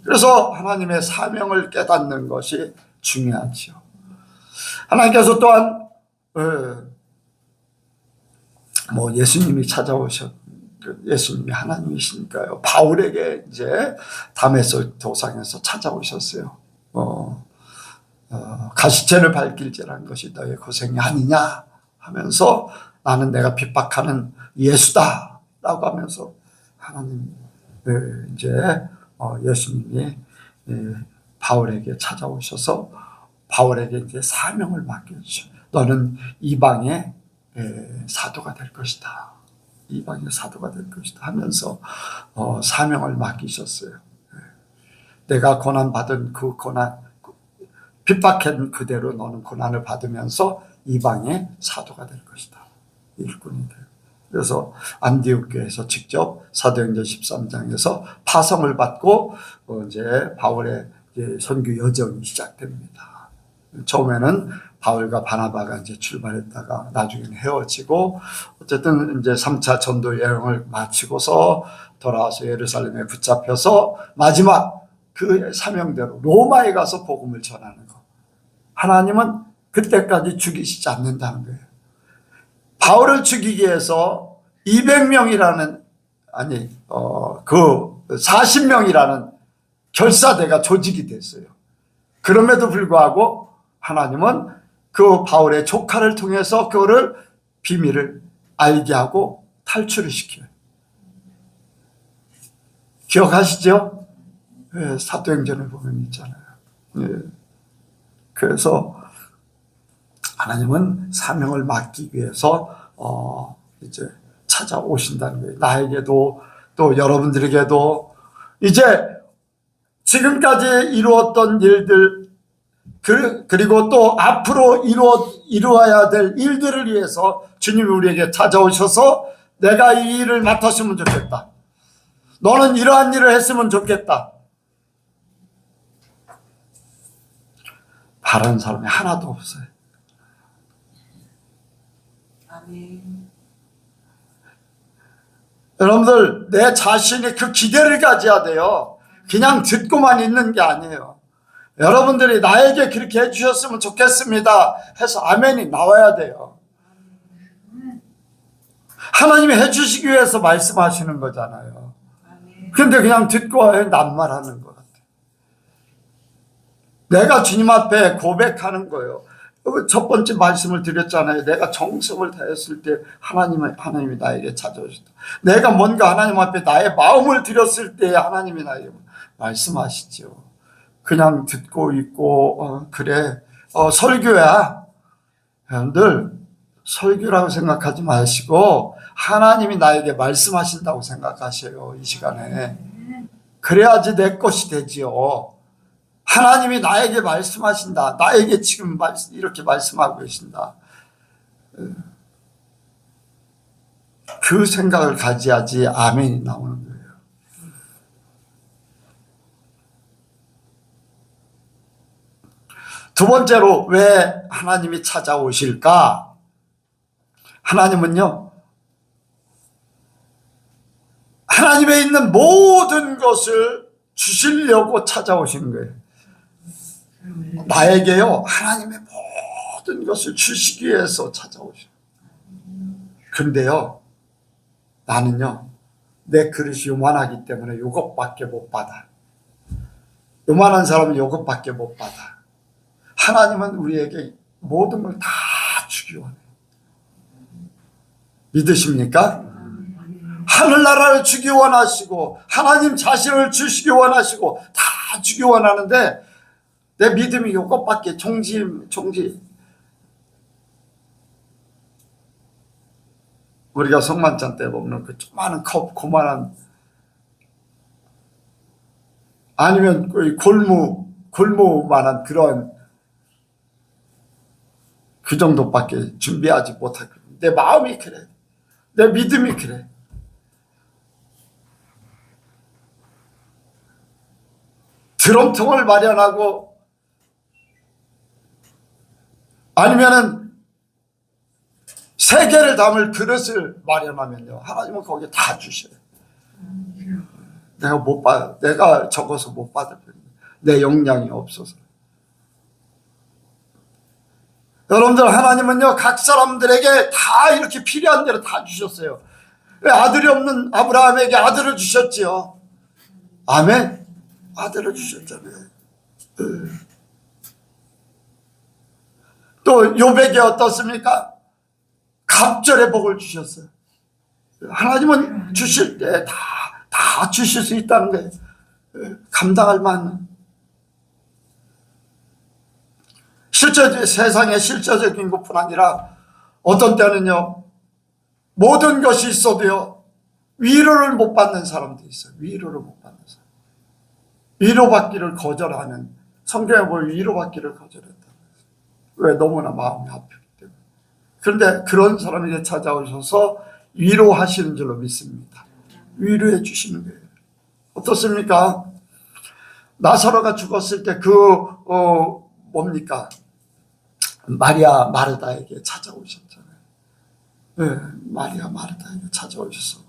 그래서 하나님의 사명을 깨닫는 것이 중요하죠. 하나님께서 또한 예수님이 예수님이 하나님이시니까요. 바울에게 이제 다메섹 도상에서 찾아오셨어요. 가시체를 밝힐지라는 것이 너의 고생이 아니냐 하면서 나는 내가 핍박하는 예수다 라고 하면서 하나님 이제 예수님이 바울에게 찾아오셔서 바울에게 이제 사명을 맡겨주셔. 너는 이방의 사도가 될 것이다. 이방의 사도가 될 것이다 하면서 사명을 맡기셨어요. 내가 고난받은 그 고난, 핍박한 그대로 너는 고난을 받으면서 이방의 사도가 될 것이다. 일꾼이 돼요. 그래서 안디옥 교회에서 직접 사도행전 13장에서 파송을 받고 이제 바울의 선교 여정이 시작됩니다. 처음에는 바울과 바나바가 이제 출발했다가 나중에는 헤어지고 어쨌든 이제 3차 전도 여행을 마치고서 돌아와서 예루살렘에 붙잡혀서 마지막 그 사명대로 로마에 가서 복음을 전하는 거. 하나님은 그때까지 죽이시지 않는다는 거예요. 바울을 죽이기 위해서 200명이라는 그 40명이라는 결사대가 조직이 됐어요. 그럼에도 불구하고 하나님은 그 바울의 조카를 통해서 그거를 비밀을 알게 하고 탈출을 시켜요. 기억하시죠? 사도행전을 보면 있잖아요. 그래서 하나님은 사명을 맡기기 위해서 이제 찾아오신다는 거예요. 나에게도 또 여러분들에게도 이제 지금까지 이루었던 일들 그리고 또 앞으로 이루어야 될 일들을 위해서 주님이 우리에게 찾아오셔서 내가 이 일을 맡았으면 좋겠다. 너는 이러한 일을 했으면 좋겠다. 바라는 사람이 하나도 없어요. 아멘. 여러분들 내 자신이 그 기대를 가져야 돼요. 그냥 듣고만 있는 게 아니에요. 여러분들이 나에게 그렇게 해주셨으면 좋겠습니다 해서 아멘이 나와야 돼요. 하나님이 해주시기 위해서 말씀하시는 거잖아요. 그런데 그냥 듣고 낱말하는 것 같아요. 내가 주님 앞에 고백하는 거예요. 첫 번째 말씀을 드렸잖아요. 내가 정성을 다했을 때 하나님이 나에게 찾아오셨다. 내가 뭔가 하나님 앞에 나의 마음을 드렸을 때 하나님이 나에게 말씀하시죠. 그냥 듣고 있고 그래 설교야 늘 설교라고 생각하지 마시고 하나님이 나에게 말씀하신다고 생각하셔요. 이 시간에. 그래야지 내 것이 되지요. 하나님이 나에게 말씀하신다. 나에게 지금 이렇게 말씀하고 계신다. 그 생각을 가져야지 아멘이 나오는 거예요. 두 번째로 왜 하나님이 찾아오실까? 하나님은요, 하나님에 있는 모든 것을 주시려고 찾아오시는 거예요. 나에게요, 하나님의 모든 것을 주시기 위해서 찾아오셔요. 그런데요, 나는요, 내 그릇이 요만하기 때문에 요것밖에 못 받아. 요만한 사람은 요것밖에 못 받아. 하나님은 우리에게 모든 걸 다 주기 원해요. 믿으십니까? 하늘나라를 주기 원하시고 하나님 자신을 주시기 원하시고 다 주기 원하는데 내 믿음이 요것밖에 종지 우리가 성만찬 때 보면 그 조그마한 컵, 그만한 아니면 골무만한 그런 그 정도밖에 준비하지 못하거든요. 내 마음이 그래. 내 믿음이 그래. 드럼통을 마련하고 아니면은 3개를 담을 그릇을 마련하면요. 하나님은 거기에 다 주셔요. 내가 적어서 못 받을 거예요. 내 역량이 없어서. 여러분들 하나님은요 각 사람들에게 다 이렇게 필요한 대로 다 주셨어요. 왜 아들이 없는 아브라함에게 아들을 주셨지요. 아멘. 아들을 주셨잖아요. 또 욥에게 어떻습니까? 갑절의 복을 주셨어요. 하나님은 주실 때 다 주실 수 있다는 거예요. 감당할 만한. 세상의 실제적인 것뿐 아니라 어떤 때는요 모든 것이 있어도요 위로를 못 받는 사람도 있어요. 위로를 못 받는 사람. 위로받기를 거절하는, 성경에 보면 위로받기를 거절했다. 왜? 너무나 마음이 아프기 때문에. 그런데 그런 사람에게 찾아오셔서 위로하시는 줄로 믿습니다. 위로해 주시는 거예요. 어떻습니까? 나사로가 죽었을 때 뭡니까? 마리아 마르다에게 찾아오셨잖아요. 네, 마리아 마르다에게 찾아오셔서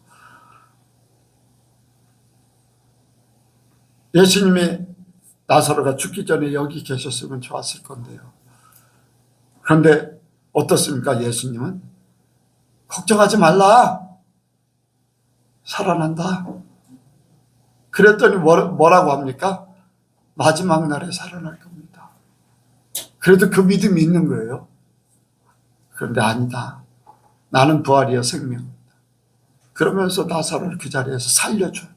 예수님이 나사로가 죽기 전에 여기 계셨으면 좋았을 건데요. 그런데 어떻습니까? 예수님은 걱정하지 말라. 살아난다. 그랬더니 뭐라고 합니까? 마지막 날에 살아날 겁니다. 그래도 그 믿음이 있는 거예요. 그런데 아니다. 나는 부활이여 생명이다. 그러면서 나사로를 그 자리에서 살려줘요.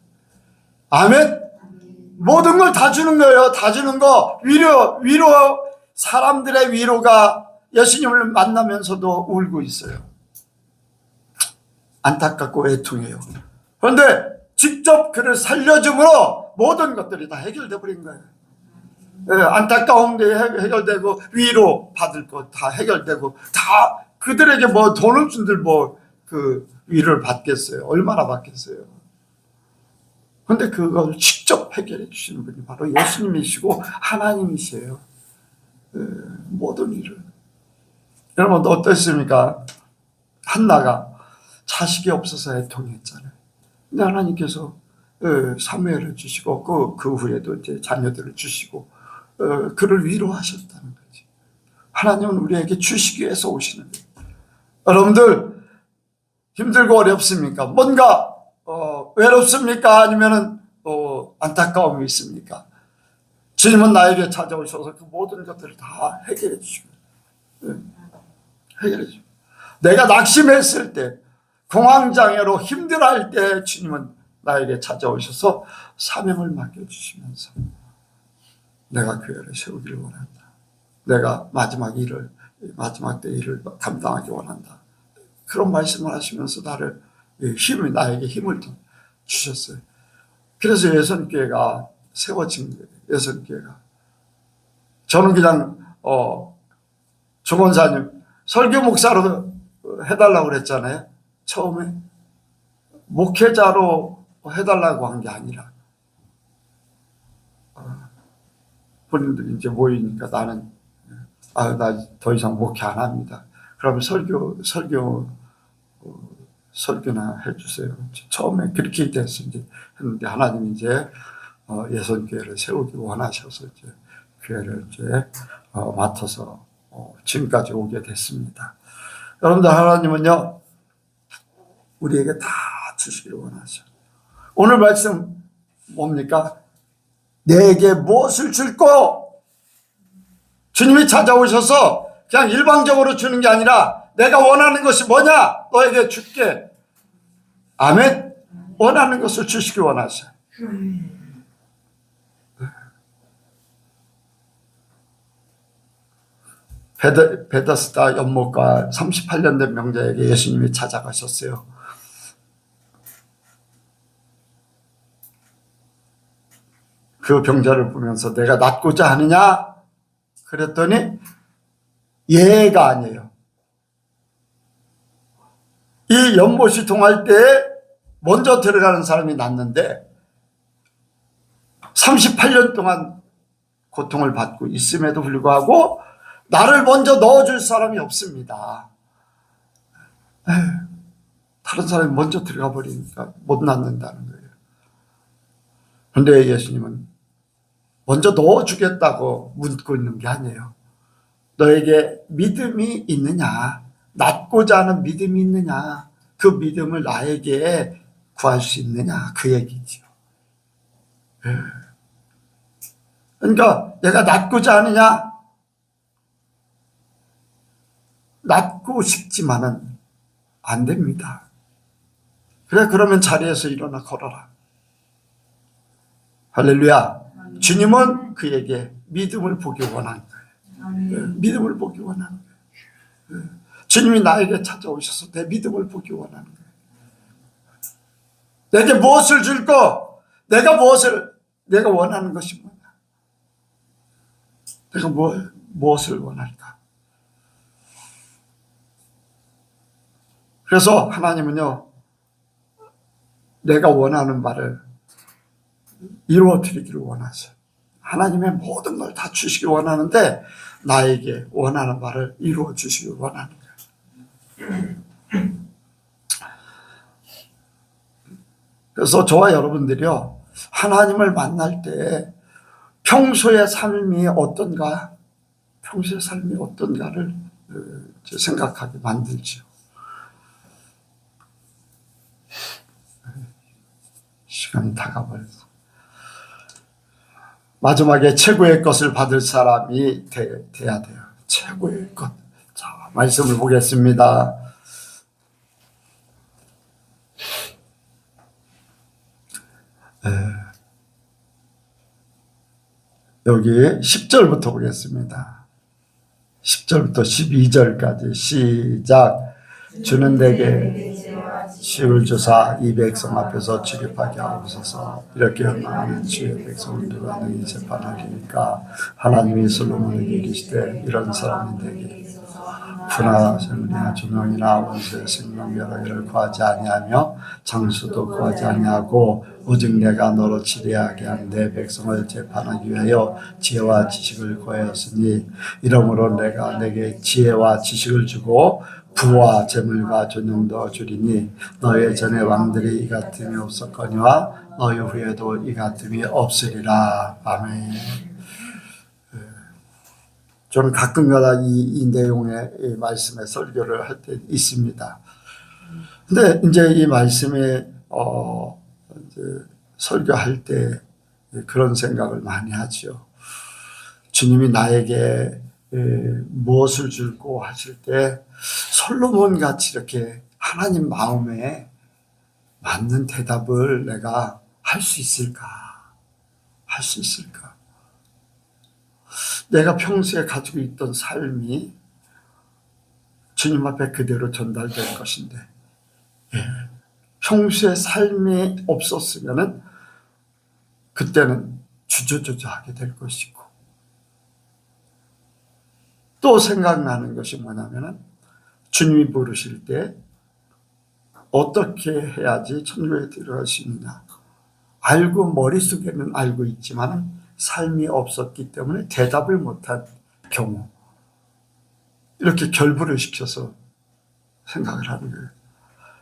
아멘. 모든 걸 다 주는 거예요. 다 주는 거. 위로, 사람들의 위로가 예수님을 만나면서도 울고 있어요. 안타깝고 애통해요. 그런데 직접 그를 살려줌으로 모든 것들이 다 해결돼 버린 거예요. 안타까움도 해결되고 위로 받을 것 다 해결되고 다 그들에게 뭐 돈을 준들 그 위로를 받겠어요. 얼마나 받겠어요. 그런데 그걸 직접 해결해 주시는 분이 바로 예수님이시고 하나님이세요. 모든 일을. 여러분 어떻습니까? 한나가 자식이 없어서 애통했잖아요. 근데 하나님께서 사무엘을 주시고 그 후에도 이제 자녀들을 주시고 그를 위로하셨다는 거지. 하나님은 우리에게 주시기 위해서 오시는 거예요. 여러분들 힘들고 어렵습니까? 뭔가 외롭습니까? 아니면은 안타까움이 있습니까? 주님은 나에게 찾아오셔서 그 모든 것들을 다 해결해 주시고 해결해 주시고 내가 낙심했을 때 공황장애로 힘들어할 때 주님은 나에게 찾아오셔서 사명을 맡겨주시면서 내가 교회를 세우기를 원한다. 내가 마지막 일을 마지막 때 일을 감당하기 원한다. 그런 말씀을 하시면서 나에게 힘을 주셨어요. 그래서 예선교회가 세워진 거예요. 예선교회가. 저는 그냥 조건사님 설교 목사로 해달라고 그랬잖아요. 처음에 목회자로 해달라고 한 게 아니라 본인들이 이제 모이니까 나는 나 더 이상 목회 안 합니다. 그러면 설교나 해주세요. 처음에 그렇게 했는데 하나님이 이제 예선교회를 세우기 원하셔서 이제 교회를 이제 맡아서 지금까지 오게 됐습니다. 여러분들 하나님은요 우리에게 다 주시기를 원하죠. 오늘 말씀 뭡니까? 내게 무엇을 줄꼬? 주님이 찾아오셔서 그냥 일방적으로 주는 게 아니라 내가 원하는 것이 뭐냐? 너에게 줄게. 아멘. 원하는 것을 주시기 원하셔요. 베데스다 연못가 38년 된 명자에게 예수님이 찾아가셨어요. 그 병자를 보면서 내가 낫고자 하느냐? 그랬더니 예가 아니에요. 이 연못이 통할 때 먼저 들어가는 사람이 낫는데 38년 동안 고통을 받고 있음에도 불구하고 나를 먼저 넣어줄 사람이 없습니다. 다른 사람이 먼저 들어가 버리니까 못 낳는다는 거예요. 그런데 예수님은 먼저 넣어주겠다고 묻고 있는 게 아니에요. 너에게 믿음이 있느냐? 낫고자 하는 믿음이 있느냐? 그 믿음을 나에게 구할 수 있느냐? 그 얘기죠. 그러니까 내가 낫고자 하느냐? 낫고 싶지만은 안 됩니다. 그래, 그러면 자리에서 일어나 걸어라. 할렐루야. 주님은 그에게 믿음을 보기 원하는 거예요. 믿음을 보기 원하는 거예요. 주님이 나에게 찾아오셔서 내 믿음을 보기 원하는 거예요. 내게 무엇을 줄까? 내가 원하는 것이 뭐냐? 내가 무엇을 원할까? 그래서 하나님은요, 내가 원하는 바를 이루어 드리기를 원하세요. 하나님의 모든 걸 다 주시기 원하는데 나에게 원하는 바를 이루어 주시기 원하는 거예요. 그래서 저와 여러분들이요, 하나님을 만날 때 평소의 삶이 어떤가를 생각하게 만들죠. 시간이 다가버려서 마지막에 최고의 것을 받을 사람이 돼야 돼요. 최고의 것. 자, 말씀을 보겠습니다. 여기 10절부터 보겠습니다. 10절부터 12절까지 시작. 주는 내게 시를 주사 이 백성 앞에서 출입하게 하옵소서. 이렇게 말하는 주의 백성을 누가 능히 재판하리니까. 하나님이 솔로몬에게 이르시되 이런 사람이 내게 부나 생물이나 조명이나 원수의 생명 여러 개를 구하지 아니하며 장수도 구하지 아니하고 오직 내가 너로 지혜하게 한 내 백성을 재판하기 위하여 지혜와 지식을 구하였으니 이러므로 내가 내게 지혜와 지식을 주고 부와 재물과 존영도 주리니 너의 전에 왕들이 이 같음이 없었거니와 너의 후에도 이 같음이 없으리라. 아멘. 저는 가끔가다 이 내용의 이 말씀의 설교를 할 때 있습니다. 근데 이제 이 말씀에 이제 설교할 때 그런 생각을 많이 하죠. 주님이 나에게 무엇을 줄고 하실 때 솔로몬 같이 이렇게 하나님 마음에 맞는 대답을 내가 할 수 있을까? 할 수 있을까? 내가 평소에 가지고 있던 삶이 주님 앞에 그대로 전달될 것인데, 평소에 삶이 없었으면은 그때는 주저주저하게 될 것이고, 또 생각나는 것이 뭐냐면은 주님이 부르실 때 어떻게 해야지 천국에 들어갈 수 있느냐, 알고 머릿속에는 알고 있지만 삶이 없었기 때문에 대답을 못한 경우, 이렇게 결부를 시켜서 생각을 하는 거예요.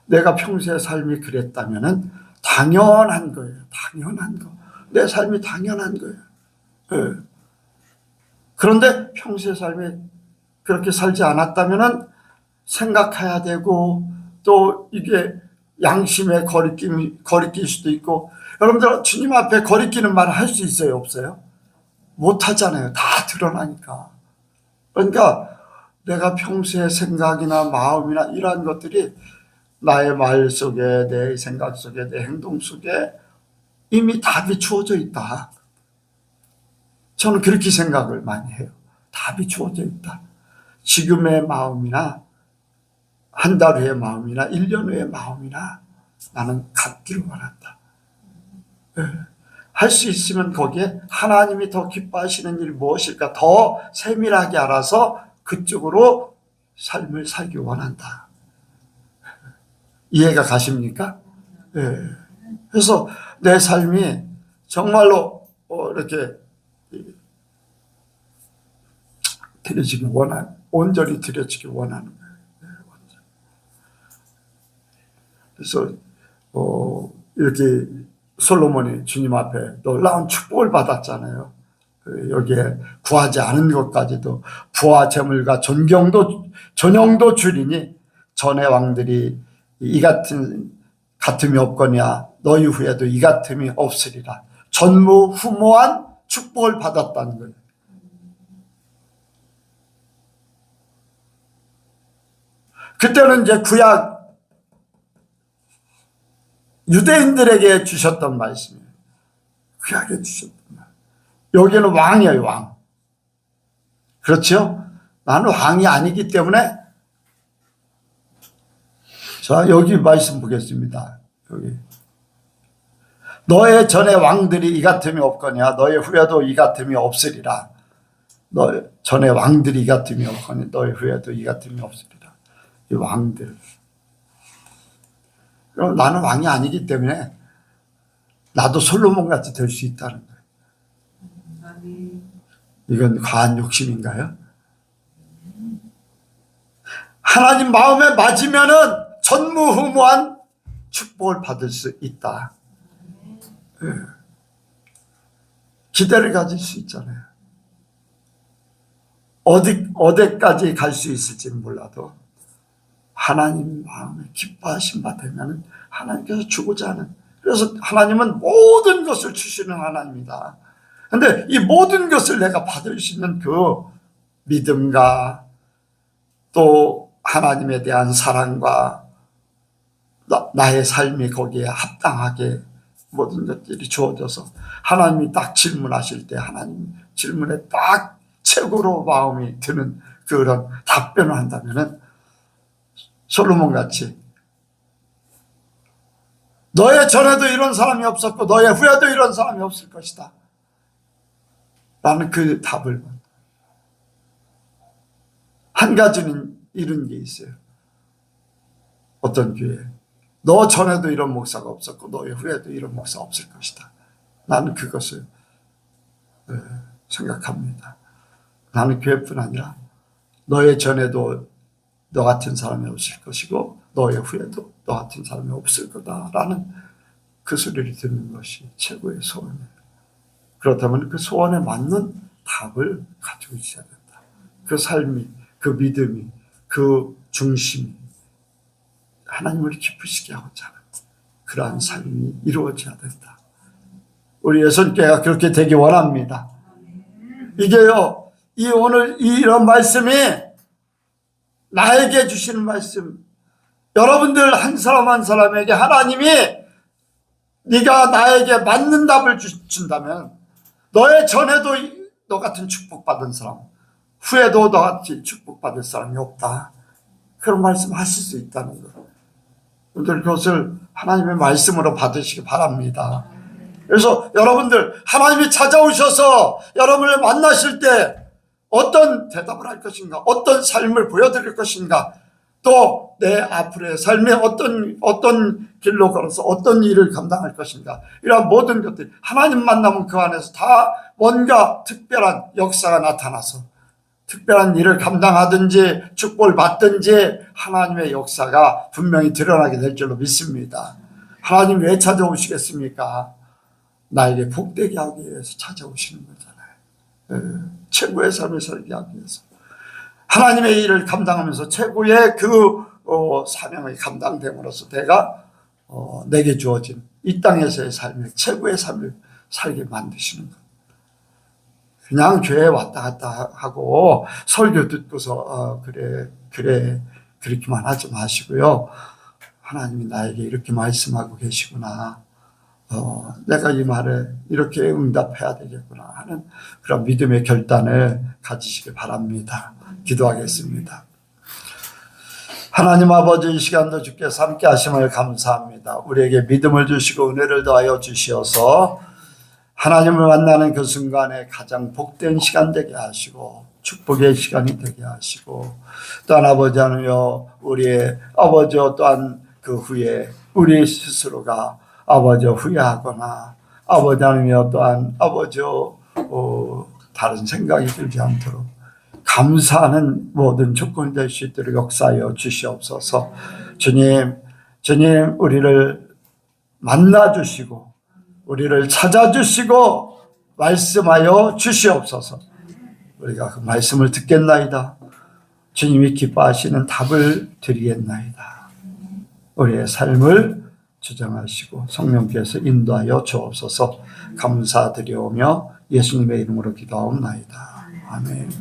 내가 평소의 삶이 그랬다면은 당연한 거예요. 당연한 거. 내 삶이 당연한 거예요. 네. 그런데 평소의 삶이 그렇게 살지 않았다면은 생각해야 되고, 또 이게 양심의 거리낄 수도 있고. 여러분들 주님 앞에 거리끼는 말을 할 수 있어요, 없어요? 못 하잖아요. 다 드러나니까. 그러니까 내가 평소의 생각이나 마음이나 이러한 것들이 나의 말 속에, 내 생각 속에, 내 행동 속에 이미 답이 주어져 있다. 저는 그렇게 생각을 많이 해요. 답이 주어져 있다. 지금의 마음이나 한 달 후의 마음이나 1년 후의 마음이나 나는 갖기를 원한다. 할 수 있으면 거기에 하나님이 더 기뻐하시는 일이 무엇일까 더 세밀하게 알아서 그쪽으로 삶을 살기 원한다. 이해가 가십니까? 네. 그래서 내 삶이 정말로 이렇게 드려지길 온전히 드려지길 원하는 거예요. 그래서 이렇게 솔로몬이 주님 앞에 놀라운 축복을 받았잖아요. 여기에 구하지 않은 것까지도 부와 재물과 존영도 주리니 전의 왕들이 이 같음이 없거냐 너희 후에도 이 같음이 없으리라. 전무후무한 축복을 받았다는 거예요. 그때는 이제 구약 유대인들에게 주셨던 말씀이에요. 구약에 주셨던 말. 여기는 왕이에요, 왕. 그렇죠? 나는 왕이 아니기 때문에. 자, 여기 말씀 보겠습니다. 여기. 너의 전에 왕들이 이 같음이 없거냐 너의 후에도 이 같음이 없으리라. 너의 전에 왕들이 이 같음이 없거냐 너의 후에도 이 같음이 없으리라. 이 왕들. 그럼 나는 왕이 아니기 때문에 나도 솔로몬같이 될 수 있다는 거예요. 이건 과한 욕심인가요? 하나님 마음에 맞으면은 전무후무한 축복을 받을 수 있다. 기대를 가질 수 있잖아요. 어디까지 갈 수 있을지는 몰라도 하나님 마음에 기뻐하신 바 되면 하나님께서 주고자 하는, 그래서 하나님은 모든 것을 주시는 하나님이다. 그런데 이 모든 것을 내가 받을 수 있는 그 믿음과 또 하나님에 대한 사랑과 나의 삶이 거기에 합당하게 모든 것들이 주어져서 하나님이 딱 질문하실 때 하나님 질문에 딱 최고로 마음이 드는 그런 답변을 한다면은 솔로몬 같이 너의 전에도 이런 사람이 없었고 너의 후에도 이런 사람이 없을 것이다. 나는 그 답을. 한 가지는 이런 게 있어요. 어떤 교회에 너 전에도 이런 목사가 없었고 너의 후에도 이런 목사 없을 것이다. 나는 그것을 생각합니다. 나는 교회뿐 아니라 너의 전에도 너 같은 사람이 없을 것이고 너의 후에도 너 같은 사람이 없을 거다라는 그 소리를 듣는 것이 최고의 소원이에요. 그렇다면 그 소원에 맞는 답을 가지고 있어야 된다. 그 삶이, 그 믿음이, 그 중심이 하나님을 기쁘시게 하고자 하는 그러한 삶이 이루어져야 된다. 우리 예선교회가 그렇게 되기 원합니다. 이게요, 오늘 이런 말씀이 나에게 주시는 말씀, 여러분들 한 사람 한 사람에게 하나님이 네가 나에게 맞는 답을 준다면 너의 전에도 너 같은 축복받은 사람, 후에도 너같이 축복받을 사람이 없다. 그런 말씀 하실 수 있다는 것. 여러분들 그것을 하나님의 말씀으로 받으시기 바랍니다. 그래서 여러분들 하나님이 찾아오셔서 여러분을 만나실 때 어떤 대답을 할 것인가, 어떤 삶을 보여드릴 것인가, 또 내 앞으로의 삶에 어떤 길로 걸어서 어떤 일을 감당할 것인가, 이러한 모든 것들이 하나님 만나면 그 안에서 다 뭔가 특별한 역사가 나타나서 특별한 일을 감당하든지 축복을 받든지 하나님의 역사가 분명히 드러나게 될 줄로 믿습니다. 하나님 왜 찾아오시겠습니까? 나에게 복되게 하기 위해서 찾아오시는 거잖아요. 최고의 삶을 살게 하기 위해서 하나님의 일을 감당하면서 최고의 그 사명을 감당됨으로써 내게 주어진 이 땅에서의 삶을 최고의 삶을 살게 만드시는 것. 그냥 교회에 왔다 갔다 하고 설교 듣고서 그래 그렇게만 하지 마시고요. 하나님이 나에게 이렇게 말씀하고 계시구나. 내가 이 말에 이렇게 응답해야 되겠구나 하는 그런 믿음의 결단을 가지시기 바랍니다. 기도하겠습니다. 하나님 아버지, 이 시간도 주께서 함께 하심을 감사합니다. 우리에게 믿음을 주시고 은혜를 더하여 주시어서 하나님을 만나는 그 순간에 가장 복된 시간 되게 하시고 축복의 시간이 되게 하시고, 또한 아버지 하나님여, 우리의 아버지 또한 그 후에 우리 스스로가 아버지 후회하거나 아버지 하나님여 또한 아버지 다른 생각이 들지 않도록 감사하는 모든 조건이 될 수 있도록 역사하여 주시옵소서. 주님 우리를 만나주시고 우리를 찾아주시고 말씀하여 주시옵소서. 우리가 그 말씀을 듣겠나이다. 주님이 기뻐하시는 답을 드리겠나이다. 우리의 삶을 주장하시고 성령께서 인도하여 주옵소서. 감사드리오며 예수님의 이름으로 기도하옵나이다. 아멘.